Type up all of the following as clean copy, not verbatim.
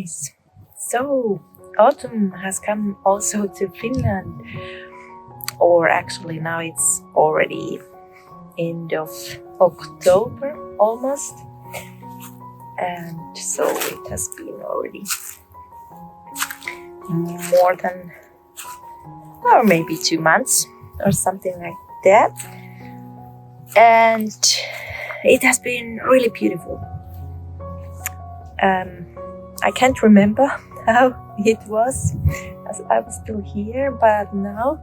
Nice. So, autumn has come also to Finland, or actually now it's already end of October almost. And so it has been already more than, or maybe 2 months or something like that. And it has been really beautiful. I can't remember how it was as I was still here, but now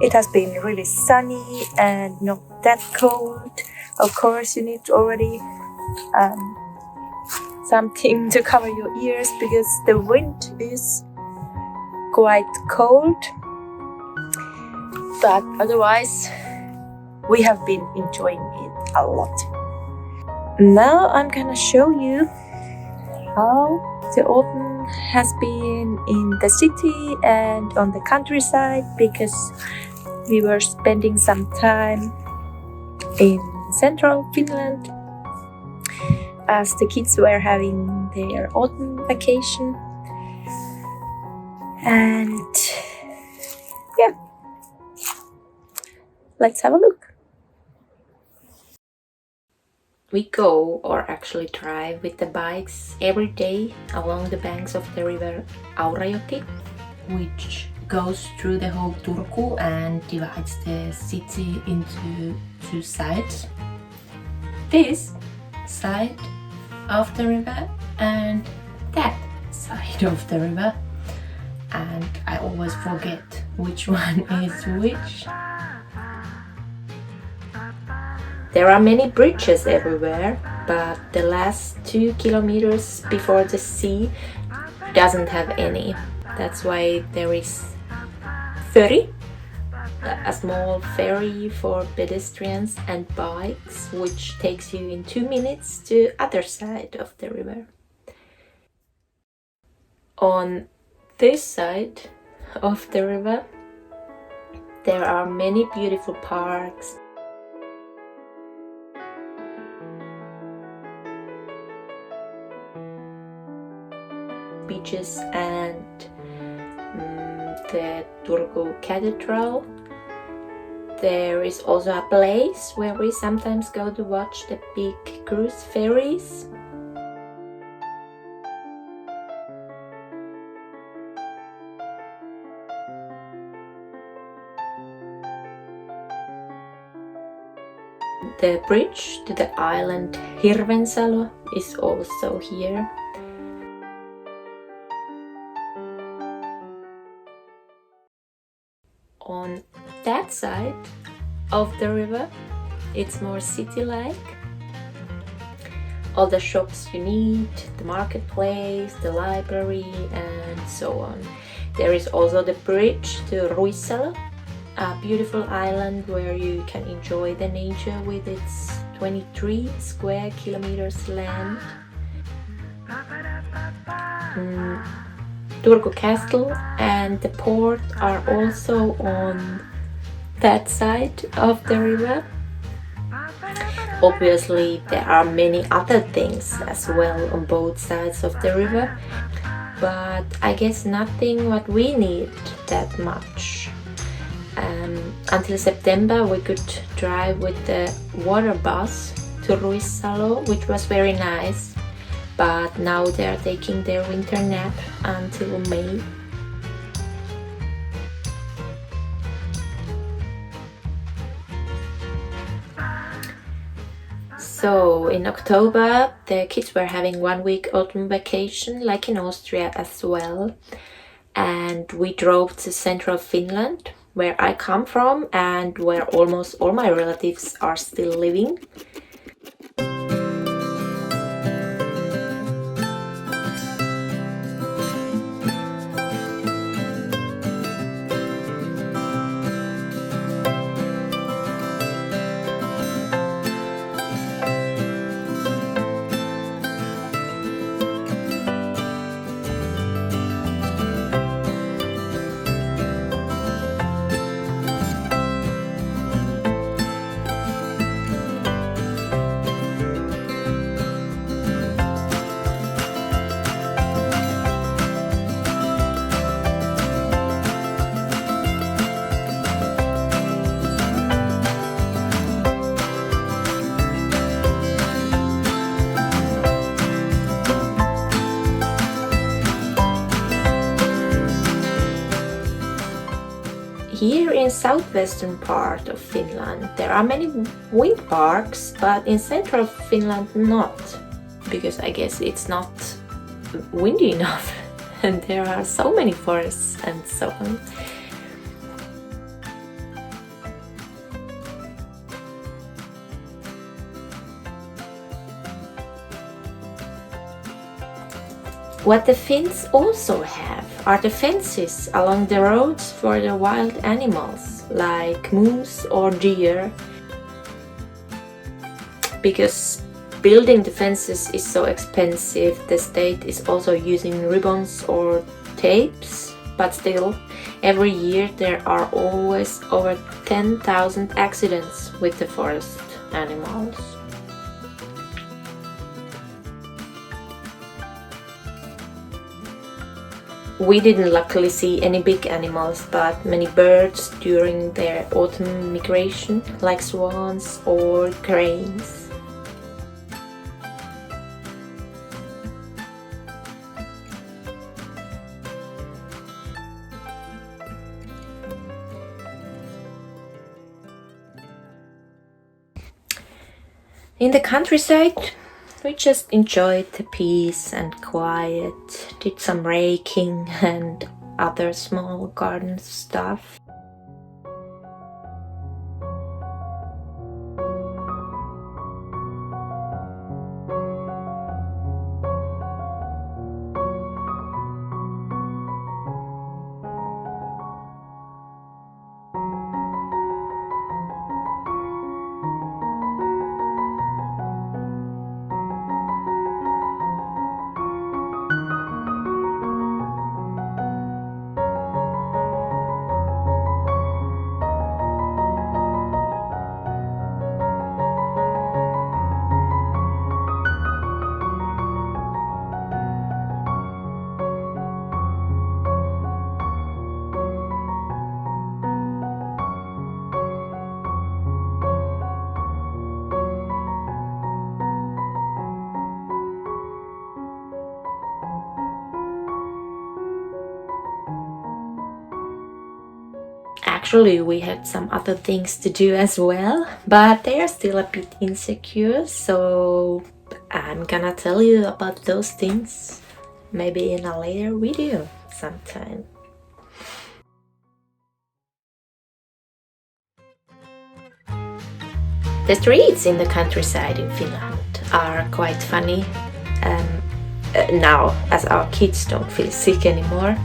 it has been really sunny and not that cold. Of course, you need already something to cover your ears because the wind is quite cold. But otherwise, we have been enjoying it a lot. Now I'm gonna show you how the autumn has been in the city and on the countryside, because we were spending some time in central Finland as the kids were having their autumn vacation. And yeah, let's have a look. We go, or actually drive, with the bikes every day along the banks of the river Aurajoki, which goes through the whole Turku and divides the city into two sides. This side of the river and that side of the river. And I always forget which one is which. There are many bridges everywhere, but the last 2 kilometers before the sea doesn't have any. That's why there is ferry, a small ferry for pedestrians and bikes, which takes you in 2 minutes to other side of the river. On this side of the river, there are many beautiful parks, beaches, and the Turku Cathedral. There is also a place where we sometimes go to watch the big cruise ferries. The bridge to the island Hirvensalo is also here. On that side of the river, it's more city-like. All the shops you need, the marketplace, the library, and so on. There is also the bridge to Ruissalo, a beautiful island where you can enjoy the nature with its 23 square kilometers land. Turku Castle and the port are also on that side of the river. Obviously, there are many other things as well on both sides of the river, but I guess nothing what we need that much. Until September we could drive with the water bus to Ruissalo, which was very nice, but now they are taking their winter nap until May. So in October the kids were having 1 week autumn vacation, like in Austria as well, and we drove to central Finland, where I come from and where almost all my relatives are still living. in southwestern part of Finland. There are many wind parks, but in central Finland not, because I guess it's not windy enough and there are so many forests and so on. What the Finns also have are the fences along the roads for the wild animals like moose or deer. Because building the fences is so expensive, the state is also using ribbons or tapes, but still, every year there are always over 10,000 accidents with the forest animals. We didn't luckily see any big animals, but many birds during their autumn migration, like swans or cranes. In the countryside, we just enjoyed the peace and quiet, did some raking and other small garden stuff. Actually, we had some other things to do as well, but they are still a bit insecure, so I'm gonna tell you about those things maybe in a later video sometime. The streets in the countryside in Finland are quite funny now, as our kids don't feel sick anymore.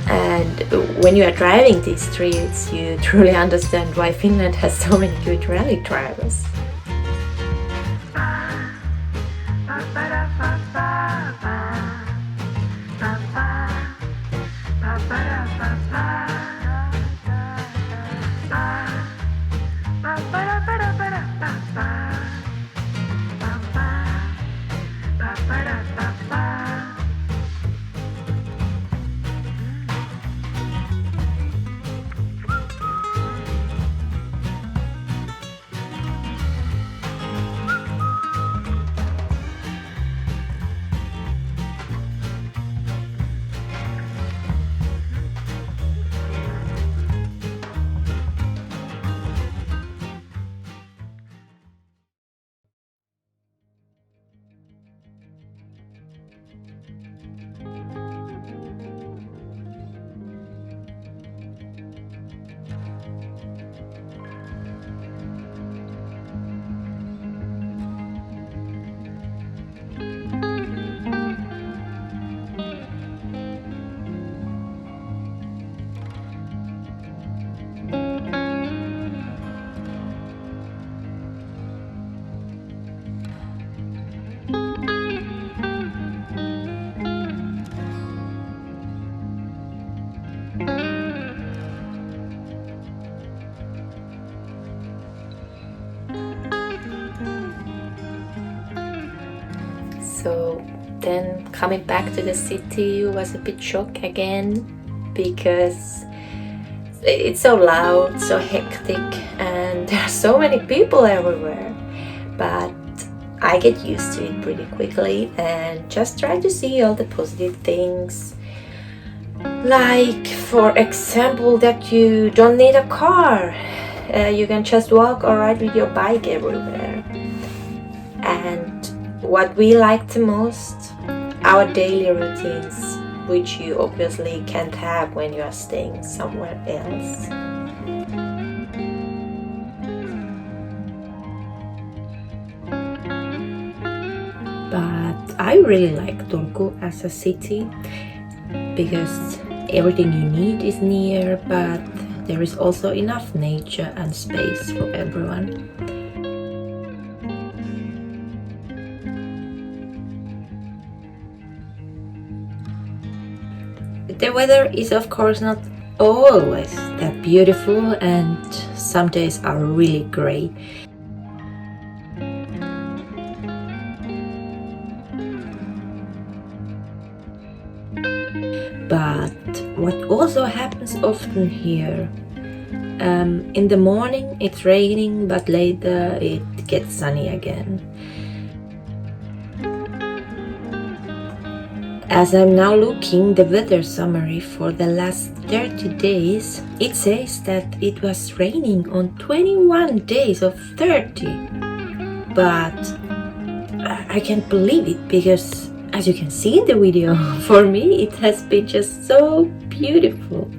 And when you are driving these streets, you truly understand why Finland has so many good rally drivers. So then coming back to the city was a bit shock again, because it's so loud, so hectic, and there are so many people everywhere. But I get used to it pretty quickly and just try to see all the positive things. Like, for example, that you don't need a car. You can just walk or ride with your bike everywhere. And what we like the most, our daily routines, which you obviously can't have when you are staying somewhere else. But I really like Turku as a city, because everything you need is near, but there is also enough nature and space for everyone. The weather is of course not always that beautiful, and some days are really grey. But what also happens often here, in the morning it's raining, but later it gets sunny again. As I'm now looking the weather summary for the last 30 days, it says that it was raining on 21 days of 30. But I can't believe it, because as you can see in the video, for me it has been just so beautiful.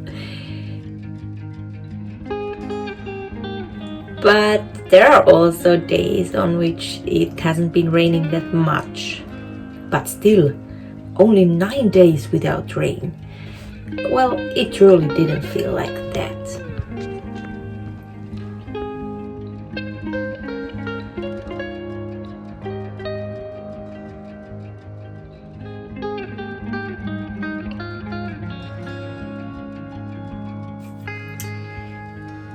But there are also days on which it hasn't been raining that much. But still, only 9 days without rain. Well, it truly didn't feel like that.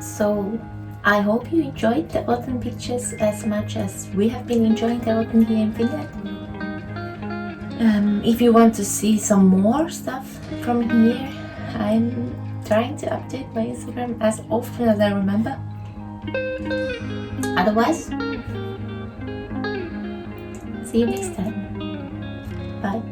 So, I hope you enjoyed the autumn pictures as much as we have been enjoying the autumn here in Finland. If you want to see some more stuff from here, I'm trying to update my Instagram as often as I remember. Otherwise, see you next time. Bye.